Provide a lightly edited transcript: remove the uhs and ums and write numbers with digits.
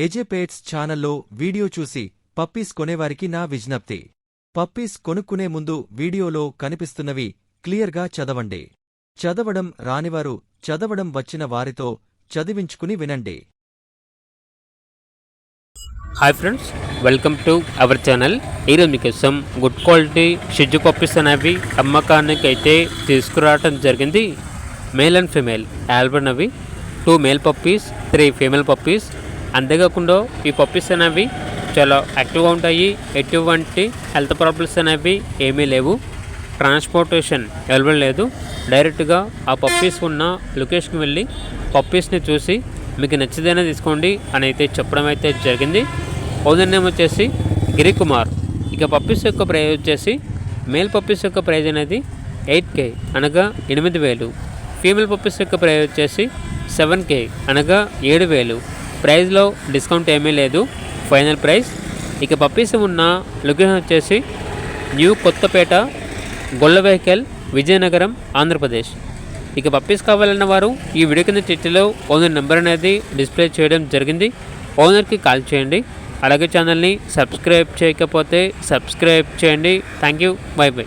ఏజే పేట్స్ ఛానల్లో వీడియో చూసి పప్పీస్ కొనేవారికి నా విజ్ఞప్తి. పప్పీస్ కొనుక్కునే ముందు వీడియోలో కనిపిస్తున్నవి క్లియర్గా చదవండి. చదవడం రానివారు చదవడం వచ్చిన వారితో చదివించుకుని వినండి. Hi friends, welcome to our channel. ఈరోజు మీకోసం గుడ్ క్వాలిటీ షిజ్జు పప్పీస్ అనేవి అమ్మకానికి అయితే తీసుకురావడం జరిగింది. మేల్ అండ్ ఫీమేల్ ఆల్బర్న్ అవి 2 మేల్ పప్పీస్ 3 ఫీమేల్ పప్పీస్. అంతేకాకుండా ఈ పప్పీస్ అనేవి చాలా యాక్టివ్గా ఉంటాయి. ఎటువంటి హెల్త్ ప్రాబ్లమ్స్ అనేవి ఏమీ లేవు. ట్రాన్స్పోర్టేషన్ అవైలబుల్ లేదు. డైరెక్ట్గా ఆ పప్పీస్ ఉన్న లొకేషన్కి వెళ్ళి పప్పీస్ని చూసి మీకు నచ్చితేనే తీసుకోండి అని అయితే చెప్పడం అయితే జరిగింది. ఓనర్ నేమ్ వచ్చేసి గిరికుమార్. ఇక పప్పీస్ యొక్క ప్రైజ్ వచ్చేసి మేల్ పప్పీస్ యొక్క ప్రైజ్ అనేది 8K అనగా 8,000. ఫీమేల్ పప్పీస్ యొక్క ప్రైజ్ వచ్చేసి 7K అనగా 7,000. ప్రైజ్లో డిస్కౌంట్ ఏమీ లేదు, ఫైనల్ ప్రైస్. ఇక పప్పీస్ ఉన్న లొకేషన్ వచ్చేసి న్యూ కొత్తపేట, గొల్ల వెహికల్, విజయనగరం, ఆంధ్రప్రదేశ్. ఇక పప్పీస్ కావాలన్న వారు ఈ వీడియో కింద చిట్టిలో ఓనర్ నెంబర్ అనేది డిస్ప్లే చేయడం జరిగింది. ఓనర్కి కాల్ చేయండి. అలాగే ఛానల్ని సబ్స్క్రైబ్ చేయకపోతే సబ్స్క్రైబ్ చేయండి. Thank you, by by.